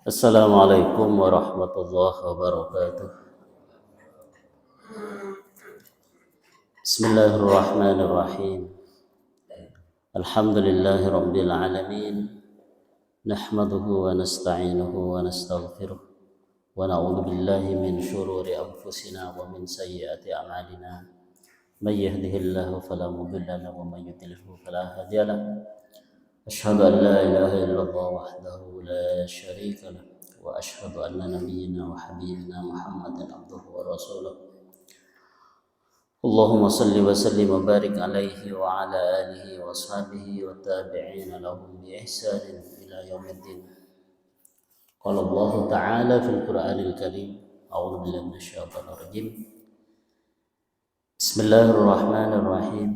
Assalamualaikum warahmatullahi wabarakatuh. Bismillahirrahmanirrahim. Alhamdulillahi rabbil alamin. Nahmaduhu wa nasta'inuhu wa nastaghfiruh. Wa na'udzu billahi min syururi anfusina wa min sayyiati a'malina. May yahdihillahu fala mudilla lahu wa may yudlilhu fala hadiya lahu. أشهد أن لا إله إلا الله وحده لا شريك له وأشهد أن نبينا وحبيبنا محمدا عبده ورسوله اللهم صل وسلم وبارك عليه وعلى آله وأصحابه والتابعين لهم بإحسان إلى يوم الدين. قال الله تعالى في القرآن الكريم أعوذ بالله من الشيطان الرجيم بسم الله الرحمن الرحيم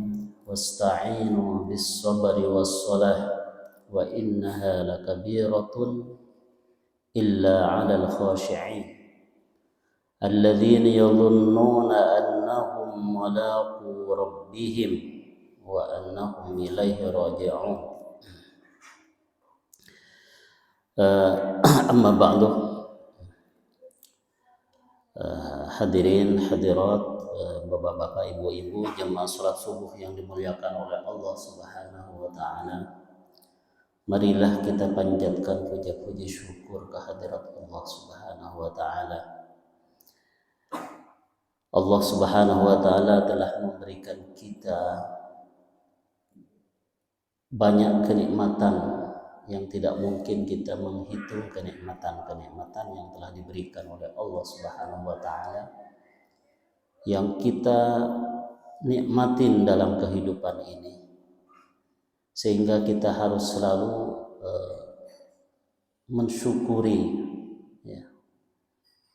واستعينوا بالصبر والصلاة وإنها لكبيرة إلا على الخاشعين الذين يظنون أنهم ملاقو ربهم وأنهم إليه راجعون. أما بعد, hadirin hadirat, bapak-bapak, ibu-ibu, jemaah salat subuh yang dimuliakan oleh Allah Subhanahu wa taala. Marilah kita panjatkan puja-puji syukur kehadirat Allah Subhanahu wa taala. Allah Subhanahu wa taala telah memberikan kita banyak kenikmatan yang tidak mungkin kita menghitung kenikmatan-kenikmatan yang telah diberikan oleh Allah Subhanahu wa taala yang kita nikmatin dalam kehidupan ini. Sehingga kita harus selalu mensyukuri, ya.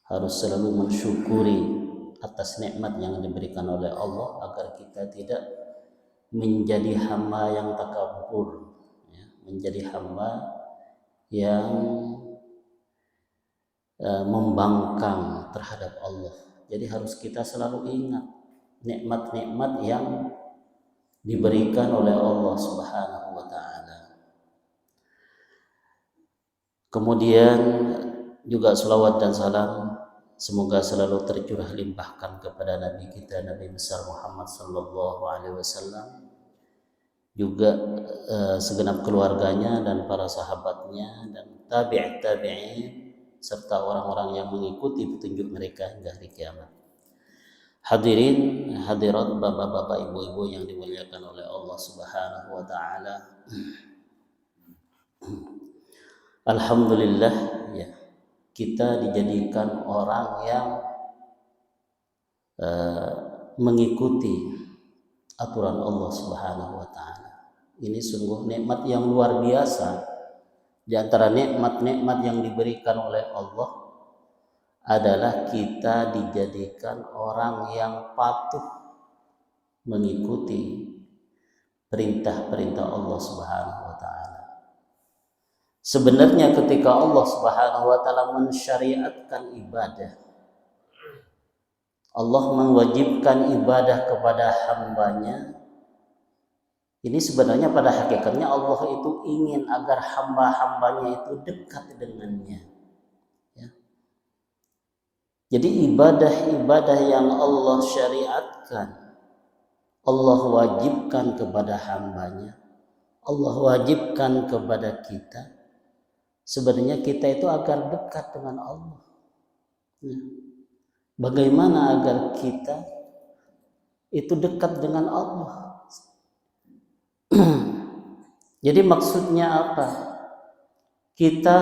Harus selalu mensyukuri atas nikmat yang diberikan oleh Allah agar kita tidak menjadi hamba yang takabur, ya. Menjadi hamba yang membangkang terhadap Allah. Jadi harus kita selalu ingat nikmat-nikmat yang diberikan oleh Allah Subhanahu wa taala. Kemudian juga selawat dan salam semoga selalu tercurah limpahkan kepada Nabi kita, Nabi besar Muhammad sallallahu alaihi wasallam, juga segenap keluarganya dan para sahabatnya dan tabi'in serta orang-orang yang mengikuti petunjuk mereka hingga hari kiamat. Hadirin hadirat, bapak-bapak, ibu-ibu yang dimuliakan oleh Allah Subhanahu wa taala. Alhamdulillah, ya, kita dijadikan orang yang mengikuti aturan Allah Subhanahu wa taala. Ini sungguh nikmat yang luar biasa. Di antara nikmat-nikmat yang diberikan oleh Allah adalah kita dijadikan orang yang patuh mengikuti perintah-perintah Allah Subhanahu wa taala. Sebenarnya ketika Allah Subhanahu wa taala mensyariatkan ibadah, Allah mewajibkan ibadah kepada hambanya, ini sebenarnya pada hakikatnya Allah itu ingin agar hamba-hambanya itu dekat dengannya. Jadi ibadah-ibadah yang Allah syariatkan, Allah wajibkan kepada hambanya, Allah wajibkan kepada kita. Sebenarnya kita itu agar dekat dengan Allah. Bagaimana agar kita itu dekat dengan Allah? Jadi maksudnya apa? Kita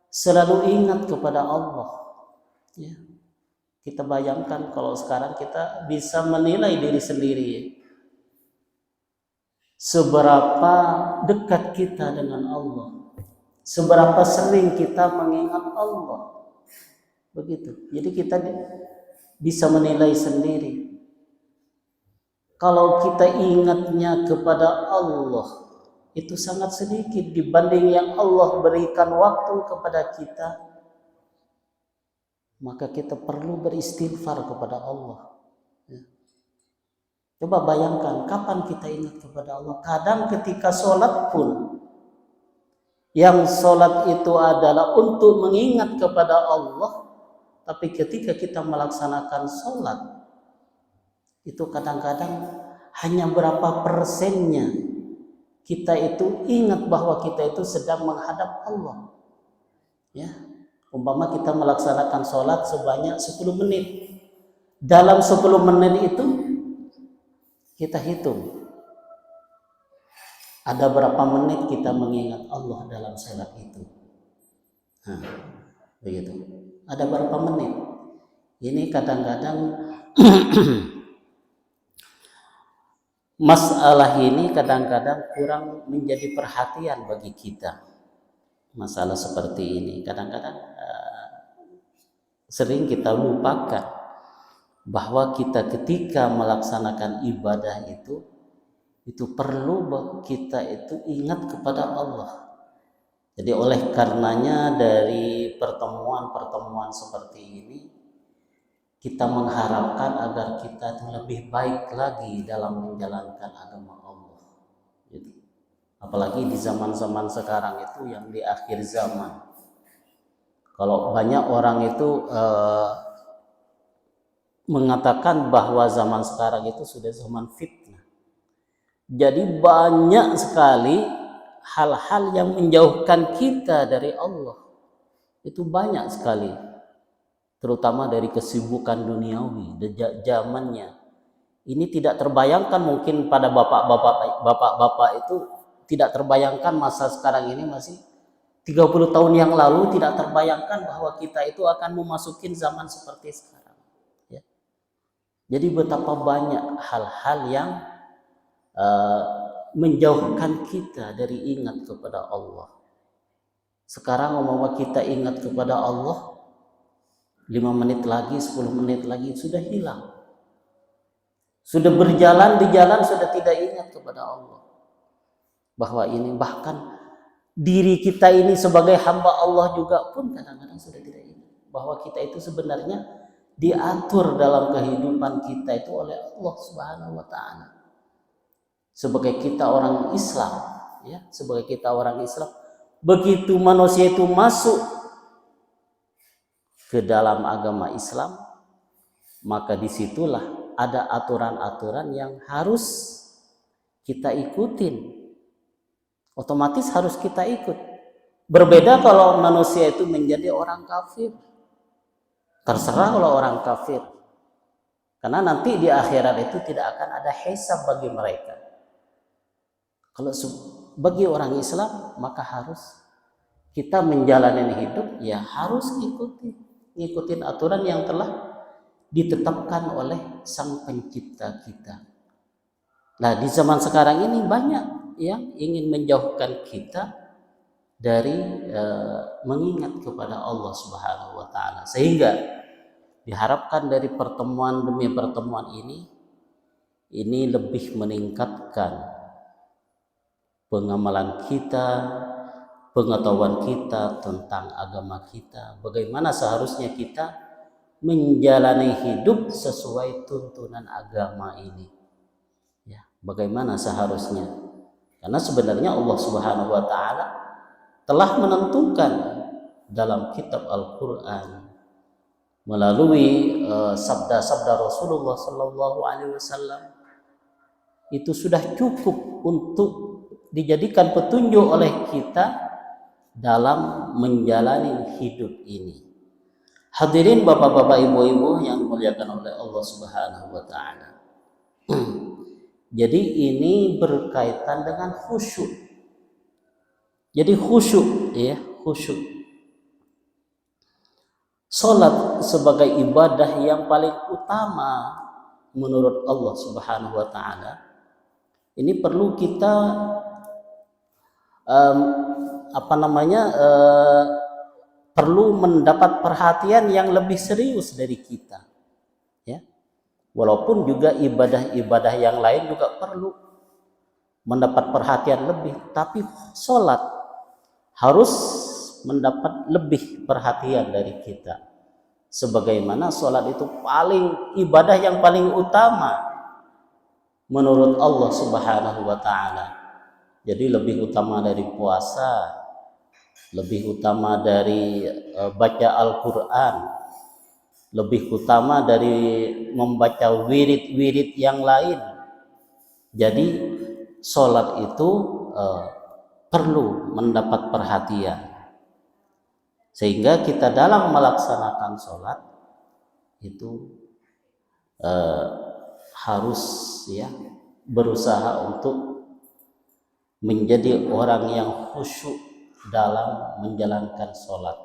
selalu ingat kepada Allah. Ya. Kita bayangkan kalau sekarang kita bisa menilai diri sendiri, seberapa dekat kita dengan Allah, seberapa sering kita mengingat Allah. Begitu. Jadi kita bisa menilai sendiri. Kalau kita ingatnya kepada Allah itu sangat sedikit dibanding yang Allah berikan waktu kepada kita, maka kita perlu beristighfar kepada Allah. Coba bayangkan kapan kita ingat kepada Allah. Kadang ketika sholat pun Yang sholat itu adalah untuk mengingat kepada Allah, tapi ketika kita melaksanakan sholat, itu kadang-kadang hanya berapa persennya kita itu ingat bahwa kita itu sedang menghadap Allah. Ya, umpama kita melaksanakan sholat sebanyak 10 menit. Dalam 10 menit itu kita hitung ada berapa menit kita mengingat Allah dalam sholat itu. Nah, begitu. Ada berapa menit? Ini kadang-kadang masalah ini kadang-kadang kurang menjadi perhatian bagi kita. Masalah seperti ini kadang-kadang sering kita lupakan bahwa kita ketika melaksanakan ibadah itu perlu kita itu ingat kepada Allah. Jadi oleh karenanya dari pertemuan-pertemuan seperti ini kita mengharapkan agar kita lebih baik lagi dalam menjalankan agama Allah. Jadi, apalagi di zaman-zaman sekarang itu yang di akhir zaman. Kalau banyak orang itu mengatakan bahwa zaman sekarang itu sudah zaman fitnah. Jadi banyak sekali hal-hal yang menjauhkan kita dari Allah. Itu banyak sekali. Terutama dari kesibukan duniawi zamannya. Ini tidak terbayangkan mungkin pada bapak-bapak itu tidak terbayangkan masa sekarang ini masih 30 tahun yang lalu tidak terbayangkan bahwa kita itu akan memasuki zaman seperti sekarang. Ya. Jadi betapa banyak hal-hal yang menjauhkan kita dari ingat kepada Allah. Sekarang umpama kita ingat kepada Allah 5 menit lagi, 10 menit lagi sudah hilang. Sudah berjalan di jalan sudah tidak ingat kepada Allah. Bahwa ini bahkan diri kita ini sebagai hamba Allah juga pun kadang-kadang sudah tidak ingat. Bahwa kita itu sebenarnya diatur dalam kehidupan kita itu oleh Allah Subhanahu wa Ta'ala. Sebagai kita orang Islam, ya, sebagai kita orang Islam, begitu manusia itu masuk ke dalam agama Islam, maka disitulah ada aturan-aturan yang harus kita ikutin. Otomatis harus kita ikut. Berbeda kalau manusia itu menjadi orang kafir. Terserah kalau orang kafir. Karena nanti di akhirat itu tidak akan ada hisab bagi mereka. Kalau bagi orang Islam, maka harus kita menjalani hidup, ya harus ngikutin aturan yang telah ditetapkan oleh Sang Pencipta kita. Nah, di zaman sekarang ini banyak yang ingin menjauhkan kita dari mengingat kepada Allah Subhanahu wa Ta'ala. Sehingga diharapkan dari pertemuan demi pertemuan ini lebih meningkatkan pengamalan kita, pengetahuan kita tentang agama kita, bagaimana seharusnya kita menjalani hidup sesuai tuntunan agama ini. Ya, bagaimana seharusnya? Karena sebenarnya Allah Subhanahu wa Ta'ala telah menentukan dalam kitab Al-Qur'an melalui sabda-sabda Rasulullah sallallahu alaihi wasallam itu sudah cukup untuk dijadikan petunjuk oleh kita dalam menjalani hidup ini. Hadirin bapak-bapak, ibu-ibu yang dimuliakan oleh Allah Subhanahu wa Ta'ala. Jadi ini berkaitan dengan khusyuk. Jadi khusyuk, ya, khusyuk. Salat sebagai ibadah yang paling utama menurut Allah Subhanahu wa Ta'ala. Ini perlu kita perlu mendapat perhatian yang lebih serius dari kita, ya. Walaupun juga ibadah-ibadah yang lain juga perlu mendapat perhatian lebih, tapi sholat harus mendapat lebih perhatian dari kita. Sebagaimana sholat itu ibadah yang paling utama menurut Allah Subhanahu wa Ta'ala. Jadi lebih utama dari puasa, lebih utama dari baca Al-Quran, lebih utama dari membaca wirid-wirid yang lain. Jadi sholat itu perlu mendapat perhatian, sehingga kita dalam melaksanakan sholat itu harus berusaha untuk menjadi orang yang khusyuk dalam menjalankan sholat.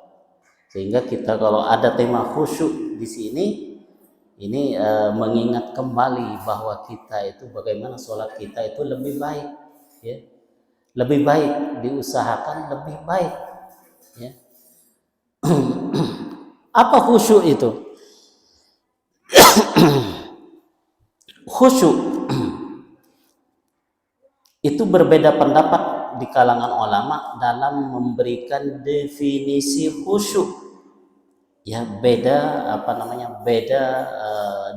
Sehingga kita kalau ada tema khusyuk di sini, ini mengingat kembali bahwa kita itu bagaimana sholat kita itu lebih baik, ya, lebih baik, diusahakan lebih baik, ya. Apa khusyuk itu? Khusyuk itu berbeda pendapat di kalangan ulama dalam memberikan definisi khusyuk. Ya, beda beda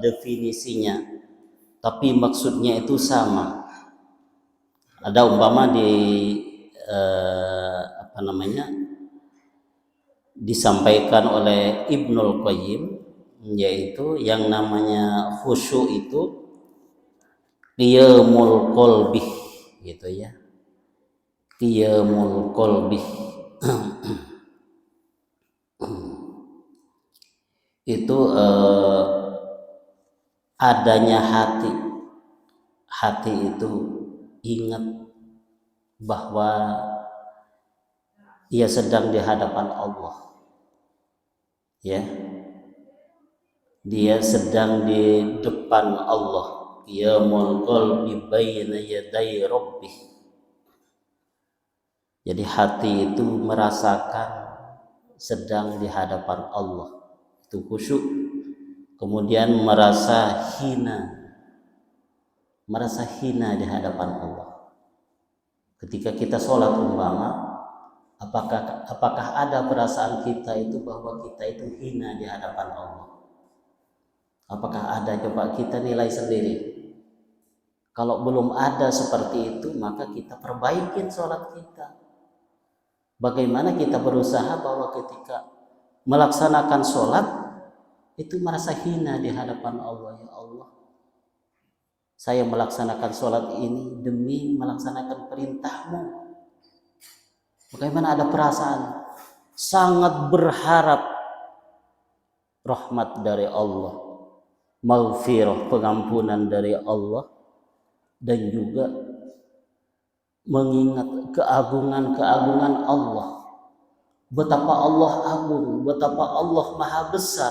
definisinya, tapi maksudnya itu sama. Ada umpama disampaikan oleh Ibnul Qayyim, yaitu yang namanya khusyuk itu qiyamul qalbi, gitu ya, qiyamul qalbi. Itu adanya hati itu ingat bahwa ia sedang di hadapan Allah, ya, dia sedang di depan Allah, qiyamul qalbi baina yaday rabbih. Jadi hati itu merasakan sedang di hadapan Allah, itu khusyuk. Kemudian merasa hina di hadapan Allah. Ketika kita sholat umpama, apakah ada perasaan kita itu bahwa kita itu hina di hadapan Allah? Apakah ada? Coba kita nilai sendiri. Kalau belum ada seperti itu, maka kita perbaikin sholat kita. Bagaimana kita berusaha bahwa ketika melaksanakan sholat itu merasa hina di hadapan Allah. Ya Allah, saya melaksanakan sholat ini demi melaksanakan perintah-Mu. Bagaimana ada perasaan sangat berharap rahmat dari Allah, maghfirah, pengampunan dari Allah, dan juga mengingat keagungan Allah. Betapa Allah agung, betapa Allah maha besar,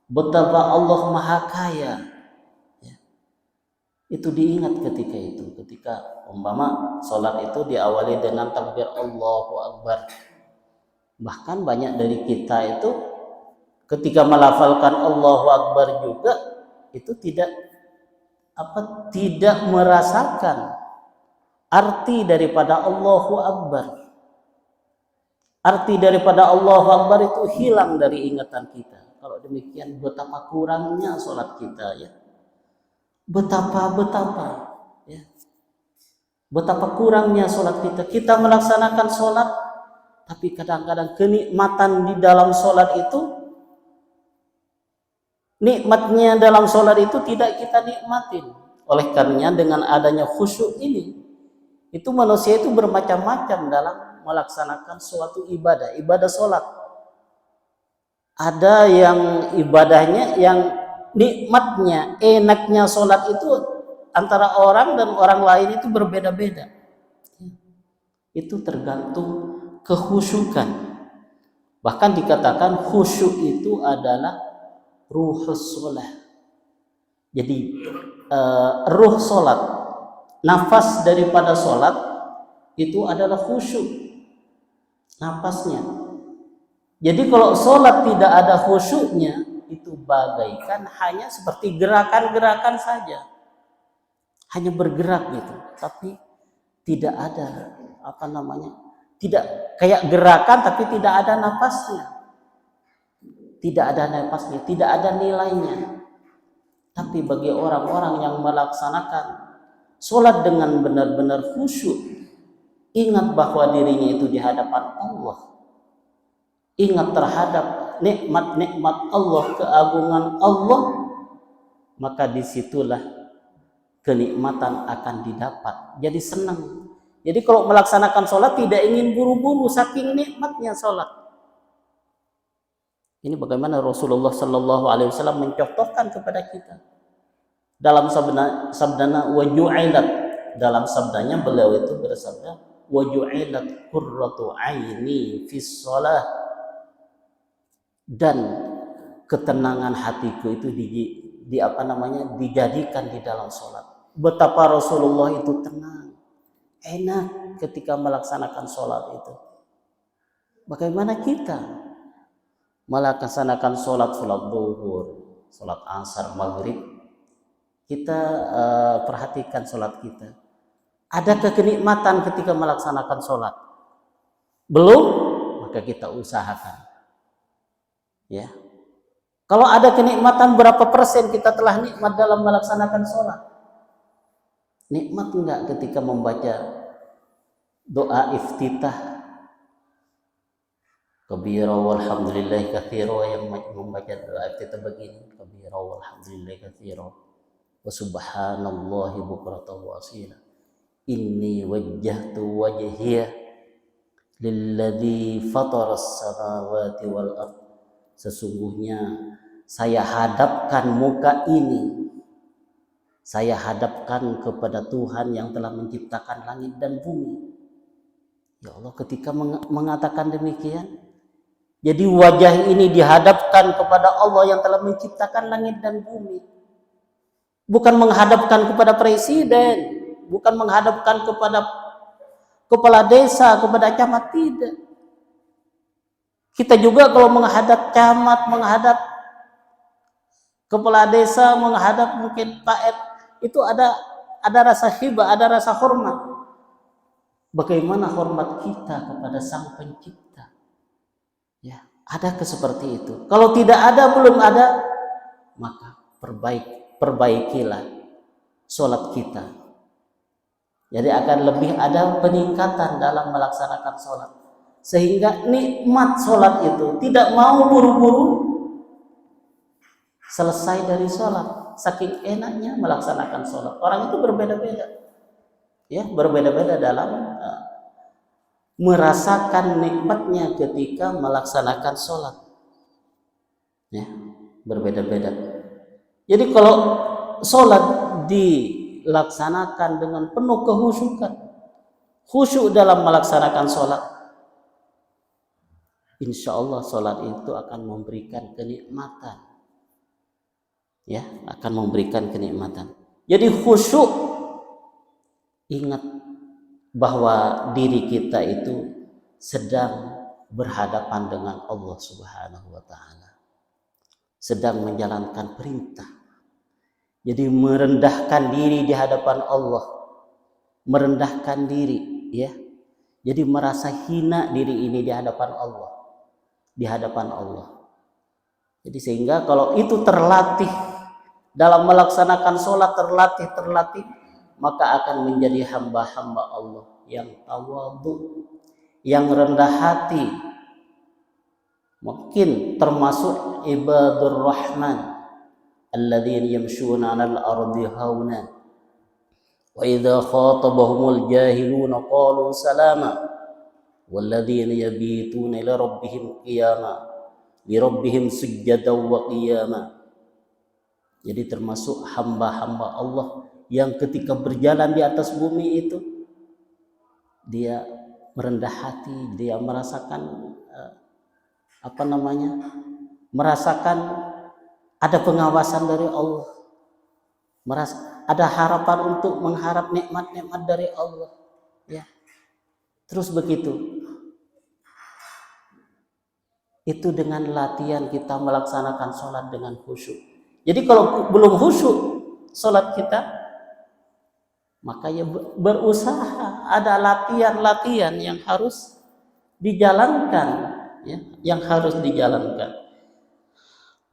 betapa Allah maha kaya, ya. Itu diingat ketika itu. Ketika umpama sholat itu diawali dengan takbir Allahu Akbar. Bahkan banyak dari kita itu ketika melafalkan Allahu Akbar juga itu tidak merasakan arti daripada Allahu Akbar. Arti daripada Allahu Akbar itu hilang dari ingatan kita. Kalau demikian betapa kurangnya sholat kita, ya. Betapa ya. Betapa kurangnya sholat kita. Kita melaksanakan sholat, tapi kadang-kadang kenikmatan di dalam sholat itu, nikmatnya dalam sholat itu tidak kita nikmatin. Oleh karenanya dengan adanya khusyuk ini, itu manusia itu bermacam-macam dalam melaksanakan suatu ibadah sholat. Ada yang ibadahnya, yang nikmatnya, enaknya sholat itu antara orang dan orang lain itu berbeda-beda. Itu tergantung kekhusyukan. Bahkan dikatakan khusyuk itu adalah ruhus sholat. Jadi ruh sholat, nafas daripada sholat itu adalah khusyuk, nafasnya. Jadi kalau sholat tidak ada khusyuknya, itu bagaikan hanya seperti gerakan-gerakan saja, hanya bergerak gitu, tapi tidak ada tidak kayak gerakan tapi tidak ada nafasnya, tidak ada nilainya. Tapi bagi orang-orang yang melaksanakan sholat dengan benar-benar khusyuk, ingat bahwa dirinya itu di hadapan Allah, ingat terhadap nikmat-nikmat Allah, keagungan Allah, maka disitulah kenikmatan akan didapat. Jadi senang. Jadi kalau melaksanakan sholat tidak ingin buru-buru, saking nikmatnya sholat. Ini bagaimana Rasulullah Sallallahu Alaihi Wasallam mencontohkan kepada kita dalam sabdana waju'ilat. Dalam sabdanya beliau itu bersabda, waju'ilat qurratu aini fis shalah, dan ketenangan hatiku itu dijadikan di dalam sholat. Betapa Rasulullah itu tenang, enak ketika melaksanakan sholat itu. Bagaimana kita melaksanakan sholat zuhur, sholat asar, maghrib? Kita perhatikan sholat kita. Ada kenikmatan ketika melaksanakan sholat? Belum? Maka kita usahakan. Ya. Kalau ada kenikmatan, berapa persen kita telah nikmat dalam melaksanakan sholat? Nikmat enggak ketika membaca doa iftitah? Kabira walhamdulillahi katsira, yang membaca doa iftitah begini, kabira walhamdulillahi katsira wa subhanallahi bukratan wa asila. Inni wajjahtu wajhiya lilladzi fataras samawati wal ardh. Sesungguhnya saya hadapkan muka ini, saya hadapkan kepada Tuhan yang telah menciptakan langit dan bumi. Ya Allah, ketika mengatakan demikian, jadi wajah ini dihadapkan kepada Allah yang telah menciptakan langit dan bumi. Bukan menghadapkan kepada presiden, bukan menghadapkan kepada kepala desa, kepada camat, tidak. Kita juga kalau menghadap camat, menghadap kepala desa, menghadap mungkin Pak RT, itu ada rasa hibah, ada rasa hormat. Bagaimana hormat kita kepada Sang Pencipta? Ya, ada seperti itu. Kalau tidak ada, belum ada, maka perbaikilah sholat kita. Jadi akan lebih ada peningkatan dalam melaksanakan sholat. Sehingga nikmat sholat itu tidak mau buru-buru selesai dari sholat. Saking enaknya melaksanakan sholat. Orang itu berbeda-beda. Ya, berbeda-beda dalam merasakan nikmatnya ketika melaksanakan sholat. Ya, berbeda-beda. Jadi kalau sholat dilaksanakan dengan penuh kehusukan, khusyuk dalam melaksanakan sholat, insya Allah sholat itu akan memberikan kenikmatan. Ya, akan memberikan kenikmatan. Jadi khusyuk, ingat bahwa diri kita itu sedang berhadapan dengan Allah Subhanahu wa Ta'ala, sedang menjalankan perintah. Jadi merendahkan diri di hadapan Allah, merendahkan diri, ya. Jadi merasa hina diri ini di hadapan Allah, di hadapan Allah. Jadi sehingga kalau itu terlatih dalam melaksanakan sholat, terlatih, maka akan menjadi hamba-hamba Allah yang tawadhu, yang rendah hati. Mungkin termasuk ibadur rahman alladzina yamshuna 'alal ardi hauna wa idza khatabahumul jahiluna qalu salama walladzina yabituna li rabbihim sujjadan wa qiyama. Jadi termasuk hamba-hamba Allah yang ketika berjalan di atas bumi itu dia merendah hati, dia merasakan merasakan ada pengawasan dari Allah, ada harapan untuk mengharap nikmat-nikmat dari Allah, ya. Terus begitu. Itu dengan latihan kita melaksanakan sholat dengan khusyuk. Jadi kalau belum khusyuk sholat kita, maka ya berusaha, ada latihan-latihan yang harus dijalankan, ya, yang harus dijalankan.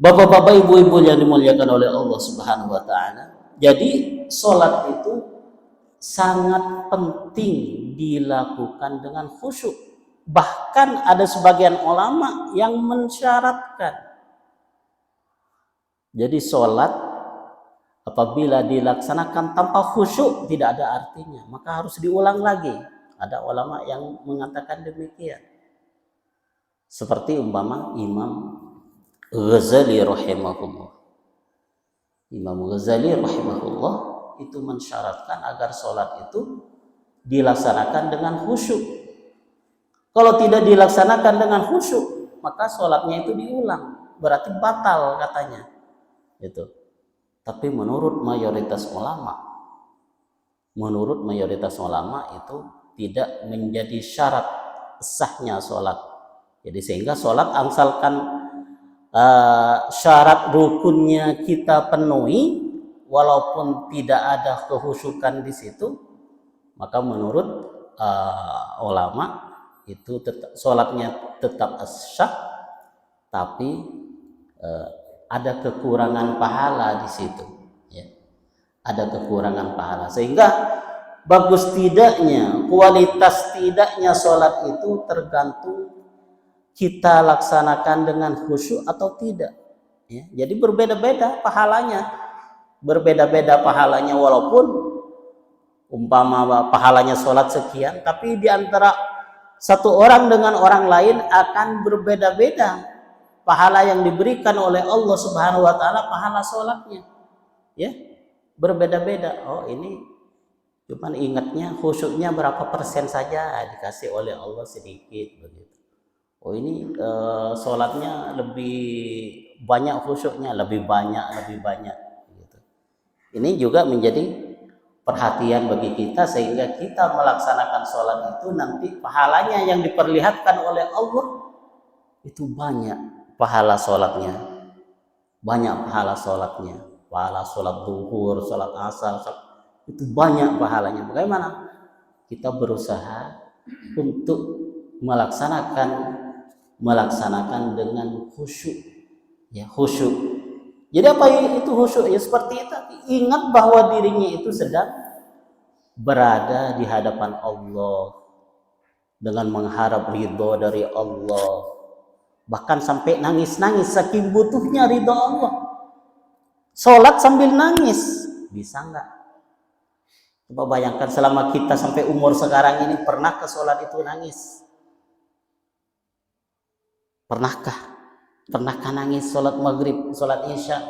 Bapak-bapak, ibu-ibu yang dimuliakan oleh Allah Subhanahu wa Ta'ala. Jadi sholat itu sangat penting dilakukan dengan khusyuk. Bahkan ada sebagian ulama yang mensyaratkan. Jadi sholat apabila dilaksanakan tanpa khusyuk tidak ada artinya, maka harus diulang lagi. Ada ulama yang mengatakan demikian. Seperti umpama Imam Ghazali rahimahullah. Imam Ghazali rahimahullah itu mensyaratkan agar sholat itu dilaksanakan dengan khusyuk. Kalau tidak dilaksanakan dengan khusyuk, maka sholatnya itu diulang, berarti batal katanya. Itu. Tapi menurut mayoritas ulama itu tidak menjadi syarat sahnya sholat. Jadi sehingga sholat asalkan syarat rukunnya kita penuhi, walaupun tidak ada kehusukan di situ, maka menurut ulama itu sholatnya tetap sah, tapi ada kekurangan pahala di situ. Ya. Ada kekurangan pahala, sehingga bagus tidaknya, kualitas tidaknya sholat itu tergantung kita laksanakan dengan khusyuk atau tidak. Ya, jadi berbeda-beda pahalanya, walaupun umpama pahalanya sholat sekian, tapi di antara satu orang dengan orang lain akan berbeda-beda pahala yang diberikan oleh Allah Subhanahu wa taala, pahala sholatnya. Ya, berbeda-beda. Oh, ini cuman ingatnya khusyuknya berapa persen saja, dikasih oleh Allah sedikit begitu. Oh, ini sholatnya lebih banyak khusyuknya, lebih banyak gitu. Ini juga menjadi perhatian bagi kita, sehingga kita melaksanakan sholat itu nanti pahalanya yang diperlihatkan oleh Allah itu banyak pahala sholatnya, pahala sholat zuhur, sholat asar, itu banyak pahalanya. Bagaimana kita berusaha untuk melaksanakan dengan khusyuk, ya, khusyuk. Jadi apa itu khusyuk? Ya seperti itu, ingat bahwa dirinya itu sedang berada di hadapan Allah dengan mengharap ridho dari Allah, bahkan sampai nangis-nangis saking butuhnya ridho Allah. Sholat sambil nangis, bisa nggak? Coba bayangkan selama kita sampai umur sekarang ini, pernahkah sholat itu nangis? Pernahkah nangis sholat maghrib, sholat isya?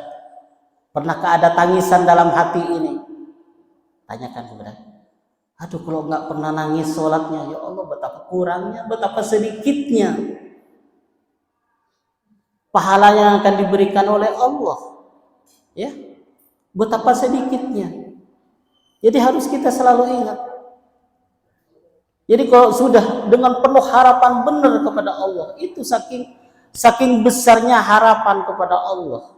Pernahkah ada tangisan dalam hati ini? Tanyakan kepada, aduh kalau nggak pernah nangis sholatnya, ya Allah betapa kurangnya, betapa sedikitnya pahala yang akan diberikan oleh Allah. Ya, betapa sedikitnya. Jadi harus kita selalu ingat. Jadi kalau sudah dengan penuh harapan benar kepada Allah, itu saking besarnya harapan kepada Allah,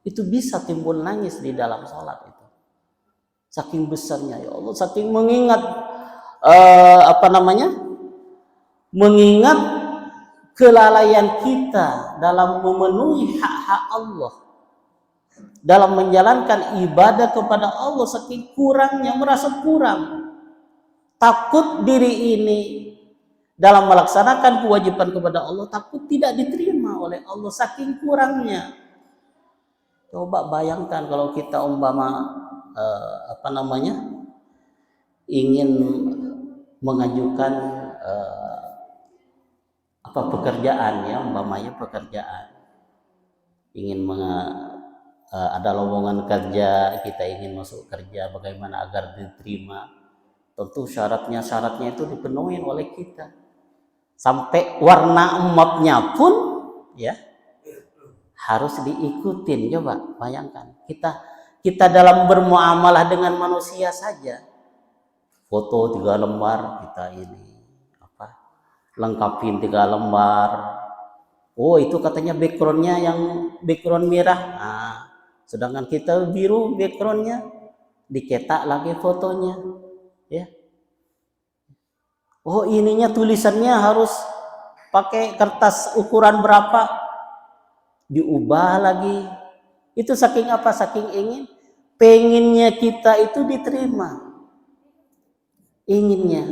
itu bisa timbul nangis di dalam sholat itu. Saking besarnya, ya Allah, saking mengingat mengingat kelalaian kita dalam memenuhi hak-hak Allah, dalam menjalankan ibadah kepada Allah, saking kurangnya, merasa kurang. Takut diri ini dalam melaksanakan kewajiban kepada Allah, takut tidak diterima oleh Allah, saking kurangnya. Coba bayangkan kalau kita umpama ingin mengajukan pekerjaan, ya, umpamanya pekerjaan, ingin ada lowongan kerja, kita ingin masuk kerja, bagaimana agar diterima? Tentu syaratnya itu dipenuhi oleh kita. Sampai warna ematnya pun, ya, harus diikutin. Coba bayangkan, kita dalam bermuamalah dengan manusia saja, foto 3 lembar, kita ini lengkapin 3 lembar. Oh, itu katanya backgroundnya yang background merah. Nah, sedangkan kita biru backgroundnya, diketak lagi fotonya. Ya. Oh, ininya tulisannya harus pakai kertas ukuran berapa, diubah lagi. Itu saking apa? Saking pengennya kita itu diterima. inginnya.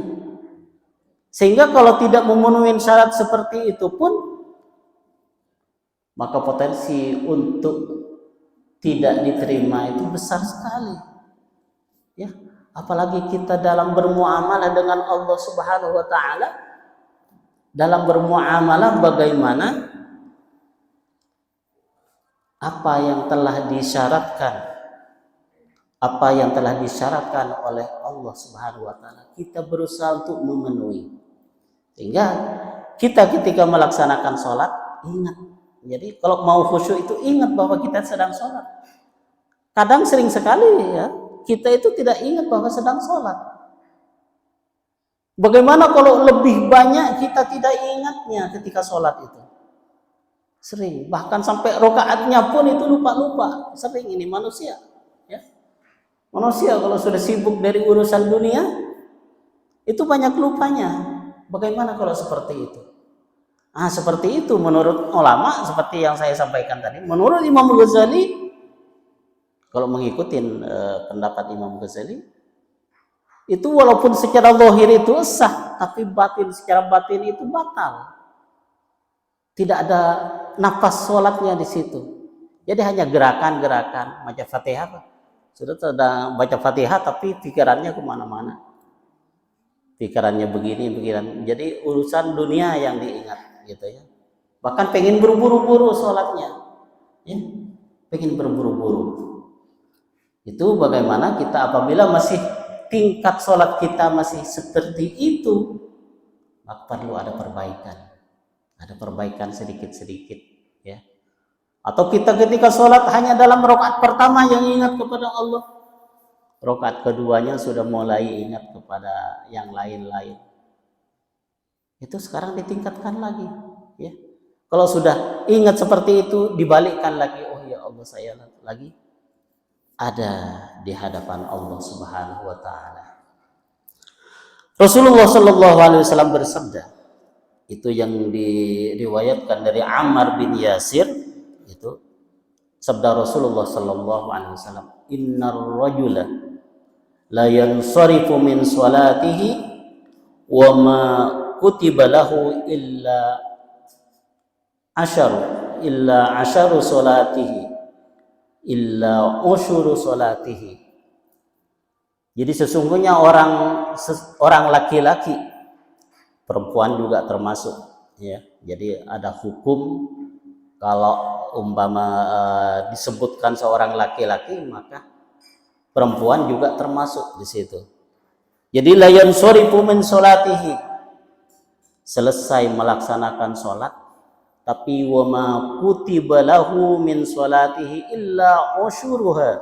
Sehingga kalau tidak memenuhi syarat seperti itu pun, maka potensi untuk tidak diterima itu besar sekali. Ya, apalagi kita dalam bermuamalah dengan Allah Subhanahu wa taala, dalam bermuamalah bagaimana apa yang telah disyaratkan oleh Allah Subhanahu wa taala, kita berusaha untuk memenuhi. Sehingga kita ketika melaksanakan sholat ingat. Jadi kalau mau khusyuk itu ingat bahwa kita sedang sholat. Kadang sering sekali ya kita itu tidak ingat bahwa sedang sholat. Bagaimana kalau lebih banyak kita tidak ingatnya ketika sholat itu? Sering, bahkan sampai rokaatnya pun itu lupa-lupa. Sering ini manusia. Ya. Manusia kalau sudah sibuk dari urusan dunia, itu banyak lupanya. Bagaimana kalau seperti itu? Seperti itu menurut ulama, seperti yang saya sampaikan tadi. Menurut Imam Ghazali, kalau mengikuti pendapat Imam Ghazali, itu walaupun secara zahir itu sah, tapi secara batin itu batal. Tidak ada nafas sholatnya di situ. Jadi hanya gerakan-gerakan baca Fatihah. Sudah sedang baca Fatihah tapi pikirannya kemana-mana. Pikirannya begini. Jadi urusan dunia yang diingat, gitu ya. Bahkan pengen berburu-buru sholatnya, ya, pengen berburu-buru. Itu bagaimana kita apabila masih tingkat sholat kita masih seperti itu, maka perlu ada perbaikan sedikit-sedikit, ya. Atau kita ketika sholat hanya dalam rakaat pertama yang ingat kepada Allah, rakaat keduanya sudah mulai ingat kepada yang lain-lain. Itu sekarang ditingkatkan lagi, ya. Kalau sudah ingat seperti itu, dibalikkan lagi, oh ya Allah, saya lagi ada di hadapan Allah Subhanahu wa taala. Rasulullah sallallahu alaihi wasallam bersabda, itu yang diriwayatkan dari Ammar bin Yasir, itu sabda Rasulullah sallallahu alaihi wasallam, innar rajula la yansarifu min salatihi wa ma kutiba lahu illa asharu salatihi illa usyuru salatihi. Jadi sesungguhnya orang laki-laki, perempuan juga termasuk, ya. Jadi ada hukum kalau umpama disebutkan seorang laki-laki, maka perempuan juga termasuk di situ. Jadi la yansarifu min salatihi, selesai melaksanakan sholat, tapi wa ma kutiba lahu min salatihi illa usyuruha,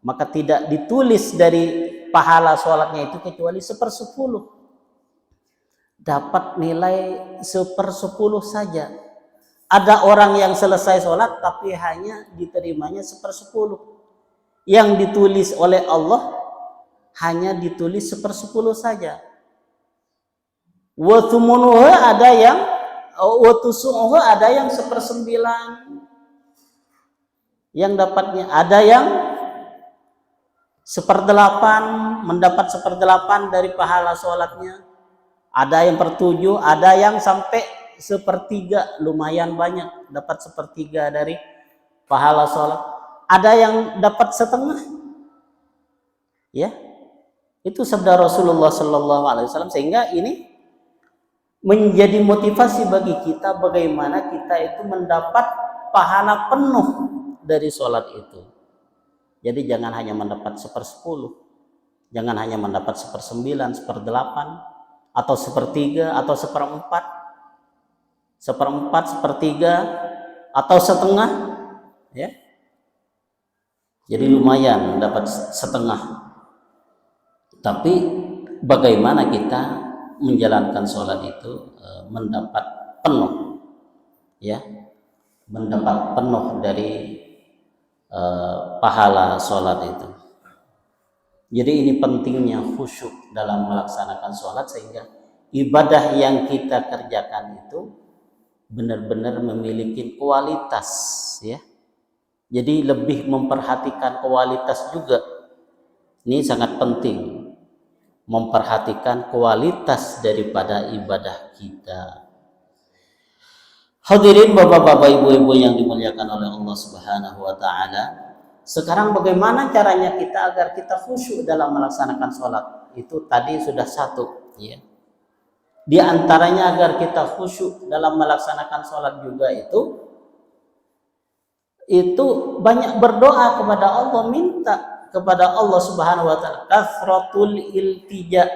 maka tidak ditulis dari pahala sholatnya itu kecuali 1/10, dapat nilai 1/10 saja. Ada orang yang selesai sholat tapi hanya diterimanya 1/10, yang ditulis oleh Allah hanya ditulis 1/10 saja. Wa thumunuha ada yang, wa tusu'uha ada yang 1/9 yang dapatnya, ada yang 1/8 mendapat 1/8 dari pahala sholatnya, ada yang 1/7, ada yang sampai 1/3, lumayan banyak dapat 1/3 dari pahala sholat, ada yang dapat 1/2, ya. Itu sabda Rasulullah sallallahu alaihi wasallam, sehingga ini menjadi motivasi bagi kita bagaimana kita itu mendapat pahala penuh dari sholat itu. Jadi jangan hanya mendapat 1/10, jangan hanya mendapat 1/9, 1/8, atau 1/3, atau 1/4, 1/3, atau 1/2, ya. Jadi lumayan dapat 1/2. Tapi bagaimana kita menjalankan sholat itu mendapat penuh, ya, mendapat penuh dari pahala sholat itu. Jadi ini pentingnya khusyuk dalam melaksanakan sholat, sehingga ibadah yang kita kerjakan itu benar-benar memiliki kualitas, ya. Jadi lebih memperhatikan kualitas juga. Ini sangat penting. memperhatikan kualitas daripada ibadah kita. Hadirin bapak-bapak, ibu-ibu yang dimuliakan oleh Allah Subhanahu wa taala. Sekarang bagaimana caranya kita agar kita khusyuk dalam melaksanakan sholat? Itu tadi sudah satu, ya. Di antaranya agar kita khusyuk dalam melaksanakan sholat juga itu banyak berdoa kepada Allah, minta kepada Allah Subhanahu wa taala, kasratul iltija,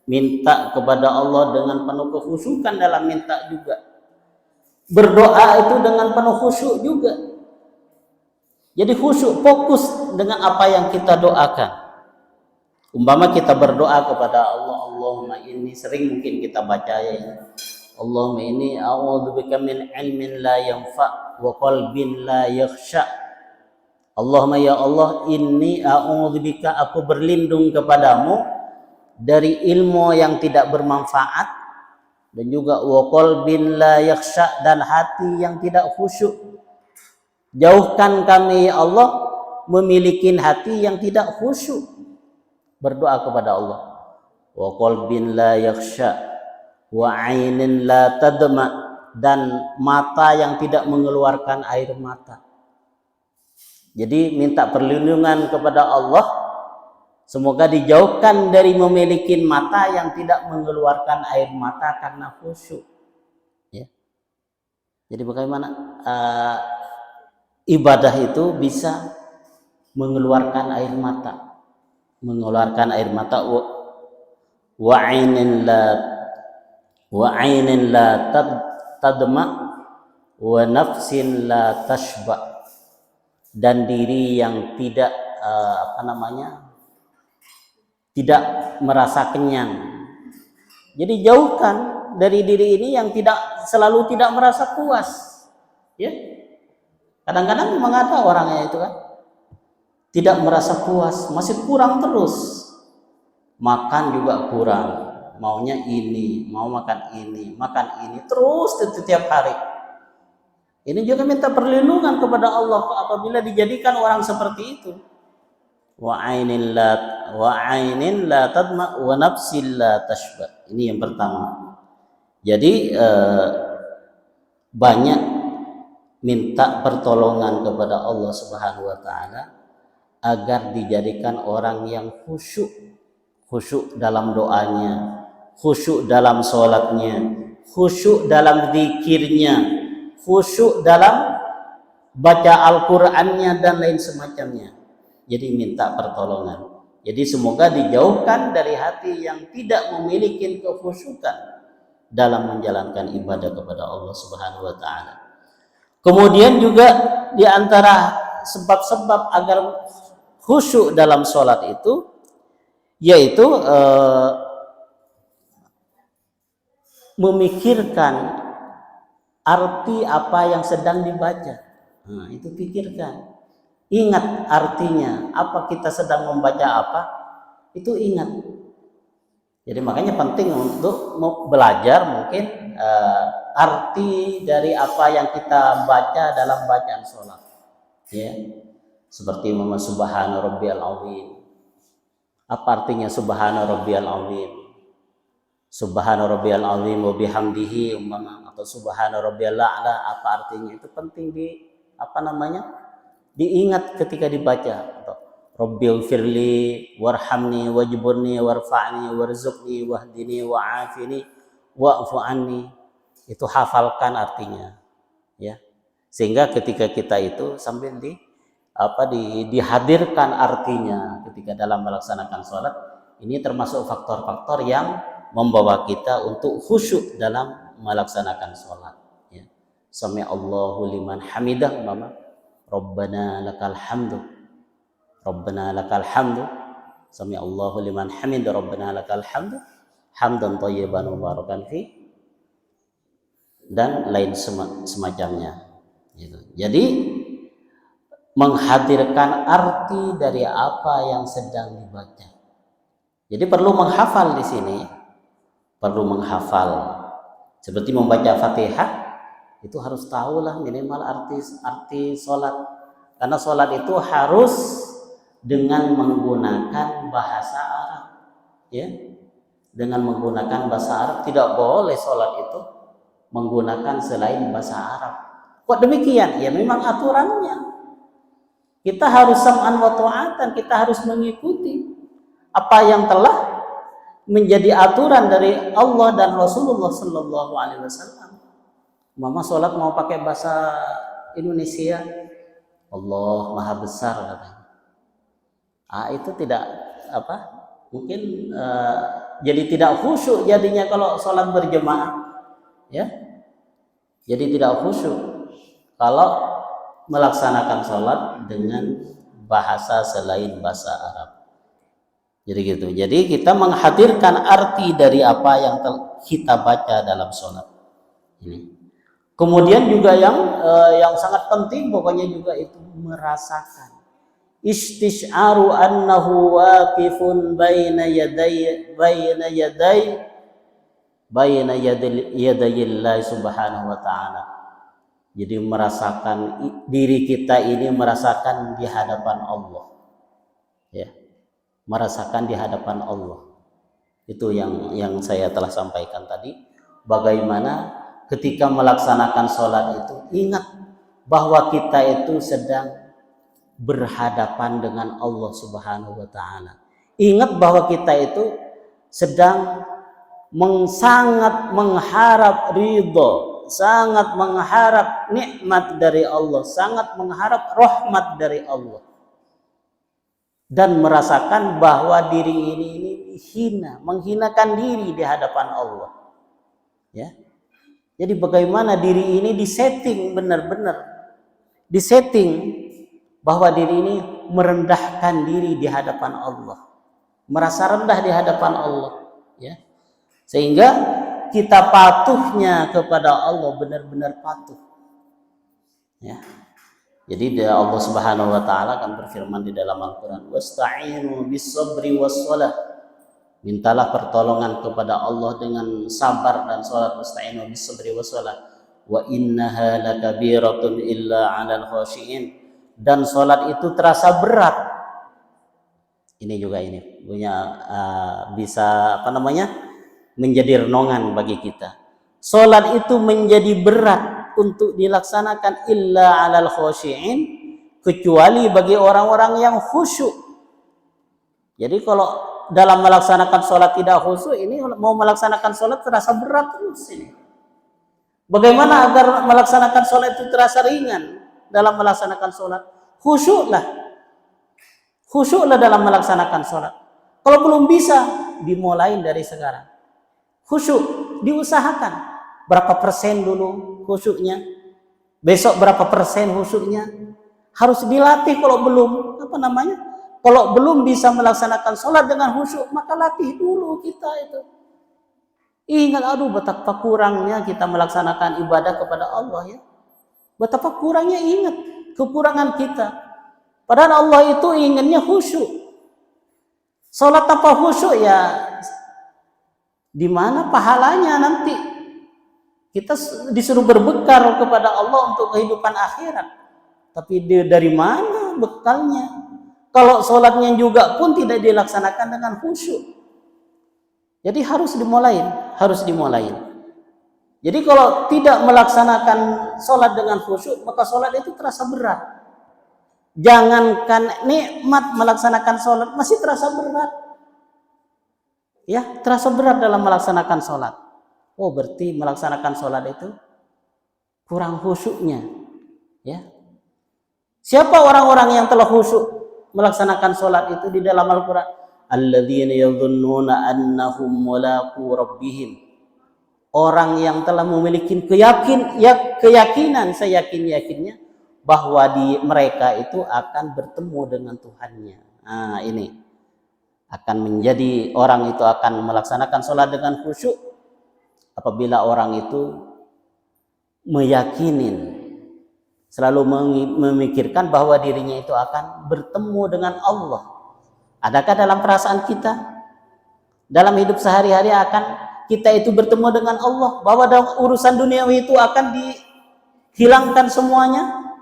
minta kepada Allah dengan penuh kekhusyukan dalam minta juga. Berdoa itu dengan penuh khusyuk juga. Jadi khusyuk, fokus dengan apa yang kita doakan. Umpama kita berdoa kepada Allah, Allahumma inni, sering mungkin kita baca ya, Allahumma inni a'udzubika min ilmin la yanfa' wa qalbin la yakhsha. Allahumma ya Allah, inni a'udzubika, aku berlindung kepadamu dari ilmu yang tidak bermanfaat, dan juga wa qalbin la yakhsha, dan hati yang tidak khusyuk. Jauhkan kami ya Allah memiliki hati yang tidak khusyuk. Berdoa kepada Allah. Wa qalbin la yakhsha wa 'ainin la tadma, dan mata yang tidak mengeluarkan air mata. Jadi minta perlindungan kepada Allah, semoga dijauhkan dari memiliki mata yang tidak mengeluarkan air mata karena khusyuk. Ya. Jadi bagaimana ibadah itu bisa mengeluarkan air mata, wa 'ainin la tadma wa nafsin la tashba, dan diri yang tidak tidak merasa kenyang. Jadi jauhkan dari diri ini yang selalu tidak merasa puas. Ya. Kadang-kadang memang ada orangnya itu kan, tidak merasa puas, masih kurang terus. Makan juga kurang, maunya ini, mau makan ini terus setiap hari. Ini juga minta perlindungan kepada Allah apabila dijadikan orang seperti itu. Wa 'ainin la tadma wa nafsin la tashba. Ini yang pertama. Jadi banyak minta pertolongan kepada Allah Subhanahu wa taala agar dijadikan orang yang khusyuk dalam doanya, khusyuk dalam sholatnya, khusyuk dalam zikirnya, khusyuk dalam baca Al-Qur'annya dan lain semacamnya. Jadi minta pertolongan. Jadi semoga dijauhkan dari hati yang tidak memiliki kekhusyukan dalam menjalankan ibadah kepada Allah Subhanahu wa taala. Kemudian juga di antara sebab-sebab agar khusyuk dalam sholat itu yaitu memikirkan arti apa yang sedang dibaca. Nah, itu pikirkan. Ingat artinya, apa kita sedang membaca apa, itu ingat. Jadi makanya penting untuk belajar mungkin arti dari apa yang kita baca dalam bacaan sholat. Ya. Seperti subhana rabbiyal azim. Apa artinya subhana rabbiyal azim? Subhana rabbiyal azim wa bihamdihi umpama, atau subhana rabbiyal a'la, apa artinya? Itu penting diingat ketika dibaca. Atau Rabbighfirli warhamni wajburni warfa'ni warzuqni wahdini wa'afini wa'fu anni. Itu hafalkan artinya, ya. Sehingga ketika kita itu sambil dihadirkan artinya ketika dalam melaksanakan sholat, ini termasuk faktor-faktor yang membawa kita untuk khusyuk dalam melaksanakan sholat. Ya. Sami Allahu liman hamidah, mama. Rabbana lakal hamdu, sami Allahu liman hamid, Rabbana lakal hamdu, hamdan thayyiban mubarakan fi, dan lain semacamnya. Gitu. Jadi menghadirkan arti dari apa yang sedang dibaca. Jadi perlu menghafal di sini, perlu menghafal. Seperti membaca Fatihah, itu harus tahulah minimal arti sholat, karena sholat itu harus dengan menggunakan bahasa Arab. ya, dengan menggunakan bahasa Arab. Tidak boleh sholat itu menggunakan selain bahasa Arab. Kok demikian? Ya memang aturannya. Kita harus sam'an wa ta'atan, kita harus mengikuti apa yang telah menjadi aturan dari Allah dan Rasulullah Sallallahu Alaihi Wasallam. Mama sholat mau pakai bahasa Indonesia, Allah Maha Besar katanya. Itu tidak mungkin jadi tidak khusyuk jadinya kalau sholat berjemaah, ya. Jadi tidak khusyuk kalau melaksanakan sholat dengan bahasa selain bahasa Arab. Jadi gitu. Jadi kita menghadirkan arti dari apa yang kita baca dalam sholat ini. Kemudian juga yang sangat penting pokoknya juga itu merasakan istisyaru annahu waqifun baina yadayillahi subhanahu wa ta'ala. Jadi merasakan diri kita ini merasakan di hadapan Allah, ya, merasakan di hadapan Allah. Itu yang saya telah sampaikan tadi. Bagaimana ketika melaksanakan sholat itu ingat bahwa kita itu sedang berhadapan dengan Allah Subhanahu wa Ta'ala. Ingat bahwa kita itu sedang sangat mengharap ridho, sangat mengharap nikmat dari Allah, sangat mengharap rahmat dari Allah, dan merasakan bahwa diri ini hina, menghinakan diri di hadapan Allah, ya. Jadi bagaimana diri ini disetting benar-benar, disetting bahwa diri ini merendahkan diri di hadapan Allah, merasa rendah di hadapan Allah, ya, sehingga kita patuhnya kepada Allah benar-benar patuh, ya. Jadi Allah Subhanahu wa Ta'ala akan berfirman di dalam Al-Quran, wasta'inu bis-sabri was-shalah, mintalah pertolongan kepada Allah dengan sabar dan salat. Wasta'inu bis-sabri was-shalah wa innaha lakabiratun illa 'alal khashiin, dan salat itu terasa berat. Ini juga punya bisa menjadi renungan bagi kita. Salat itu menjadi berat untuk dilaksanakan illa 'alal khashiin, kecuali bagi orang-orang yang khusyuk. Jadi kalau dalam melaksanakan salat tidak khusyuk, ini mau melaksanakan salat terasa berat terus ini. Bagaimana agar melaksanakan salat itu terasa ringan dalam melaksanakan salat? Khusyuklah. Khusyuklah dalam melaksanakan salat. Kalau belum bisa, dimulai dari sekarang. Khusyuk, diusahakan. Berapa persen dulu khusyuknya? Besok berapa persen khusyuknya? Harus dilatih. Kalau belum, kalau belum bisa melaksanakan sholat dengan khusyuk, maka latih dulu kita itu. Ingat, betapa kurangnya kita melaksanakan ibadah kepada Allah, ya. Betapa kurangnya, ingat kekurangan kita. Padahal Allah itu inginnya khusyuk. Sholat tanpa khusyuk, ya di mana pahalanya nanti? Kita disuruh berbekal kepada Allah untuk kehidupan akhirat. Tapi dari mana bekalnya? Kalau sholatnya juga pun tidak dilaksanakan dengan khusyuk. Jadi harus dimulai. Jadi kalau tidak melaksanakan sholat dengan khusyuk, maka sholat itu terasa berat. Jangankan nikmat melaksanakan sholat, masih terasa berat. Ya, terasa berat dalam melaksanakan sholat. Berarti melaksanakan sholat itu kurang khusyuknya, ya. Siapa orang-orang yang telah khusyuk melaksanakan sholat itu di dalam Al-Quran? Alladzina yadhunnuna annahum mulaqu rabbihim. Orang yang telah memiliki keyakinan, seyakin-yakinnya bahwa mereka itu akan bertemu dengan Tuhannya. Ini akan menjadi orang itu akan melaksanakan sholat dengan khusyuk apabila orang itu meyakinin, selalu memikirkan bahwa dirinya itu akan bertemu dengan Allah. Adakah dalam perasaan kita, dalam hidup sehari-hari akan kita itu bertemu dengan Allah, bahwa dalam urusan duniawi itu akan dihilangkan semuanya?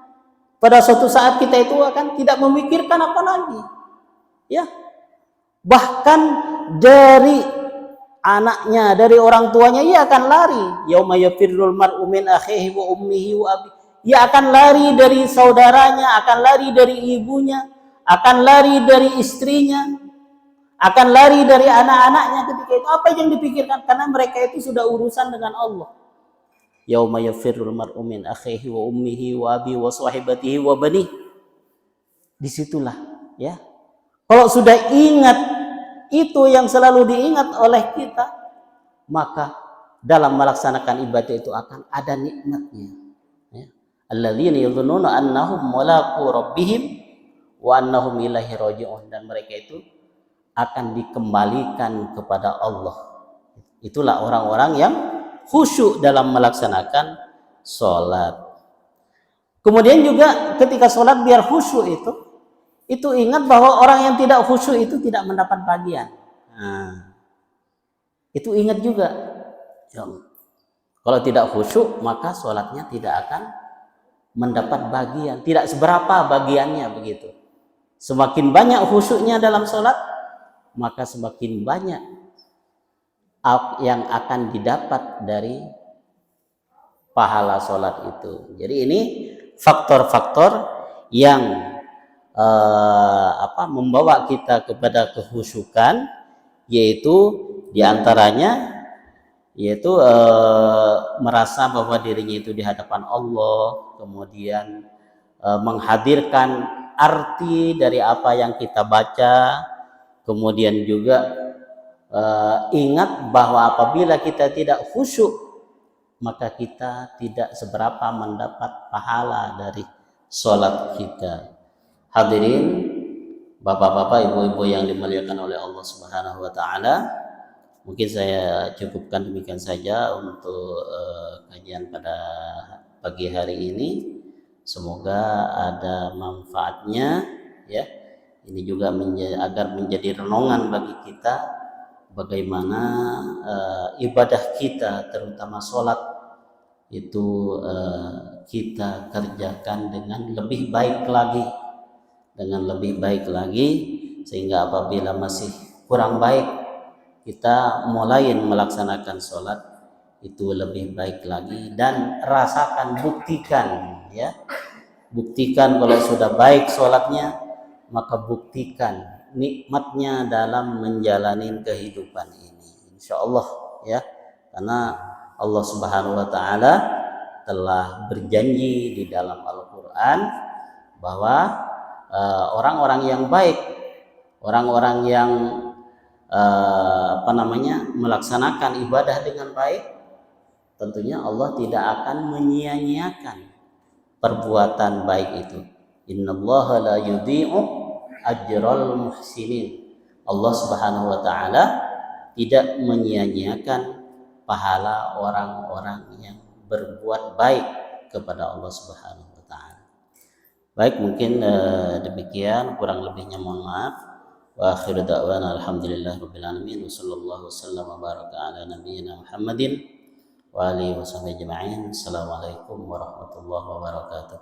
Pada suatu saat kita itu akan tidak memikirkan apa lagi, ya. Bahkan dari anaknya, dari orang tuanya, ia akan lari. Yauma yafirrul mar'u min akhihi wa ummihi wa abi. Ia akan lari dari saudaranya, akan lari dari ibunya, akan lari dari istrinya, akan lari dari anak-anaknya ketika itu. Apa yang dipikirkan? Karena mereka itu sudah urusan dengan Allah. Yauma yafirrul mar'u min akhihi wa ummihi wa abi wa sahibatihi wa bani. Disitulah ya. Kalau sudah ingat itu yang selalu diingat oleh kita, maka dalam melaksanakan ibadah itu akan ada nikmatnya. Ya. Alladzina yadhunnuna annahum mulaqu rabbihim wa annahum ilaihi raji'un, dan mereka itu akan dikembalikan kepada Allah. Itulah orang-orang yang khusyuk dalam melaksanakan sholat. Kemudian juga ketika sholat biar khusyuk itu ingat bahwa orang yang tidak khusyuk itu tidak mendapat bagian. Nah, itu ingat juga. Kalau tidak khusyuk maka sholatnya tidak akan mendapat bagian, tidak seberapa bagiannya begitu. Semakin banyak khusyuknya dalam sholat, maka semakin banyak yang akan didapat dari pahala sholat itu. Jadi ini faktor-faktor yang membawa kita kepada kehusyukan, yaitu diantaranya yaitu merasa bahwa dirinya itu di hadapan Allah, kemudian menghadirkan arti dari apa yang kita baca, kemudian juga ingat bahwa apabila kita tidak khusyuk maka kita tidak seberapa mendapat pahala dari sholat kita. Hadirin bapak-bapak, ibu-ibu yang dimuliakan oleh Allah Subhanahu wa taala, mungkin saya cukupkan demikian saja untuk kajian pada pagi hari ini. Semoga ada manfaatnya ya. Ini juga agar menjadi renungan bagi kita bagaimana ibadah kita, terutama sholat itu kita kerjakan dengan lebih baik lagi, sehingga apabila masih kurang baik kita mulai melaksanakan sholat itu lebih baik lagi, dan rasakan, buktikan kalau sudah baik sholatnya, maka buktikan nikmatnya dalam menjalani kehidupan ini, insya Allah ya. Karena Allah Subhanahu wa taala telah berjanji di dalam Al-Quran bahwa orang-orang yang baik, orang-orang yang melaksanakan ibadah dengan baik, tentunya Allah tidak akan menyia-nyiakan perbuatan baik itu. Innallaha la yudhi'u ajral muhsinin. Allah Subhanahu wa taala tidak menyia-nyiakan pahala orang-orang yang berbuat baik kepada Allah Subhanahu wa taala. Baik, mungkin demikian, kurang lebihnya mohon maaf. Wa akhiru da'wana alhamdulillahirabbil alamin, wa sallallahu wasallam wa baraka ala nabiyyina Muhammadin wa alihi washabihi ajma'in. Assalamualaikum warahmatullahi wabarakatuh.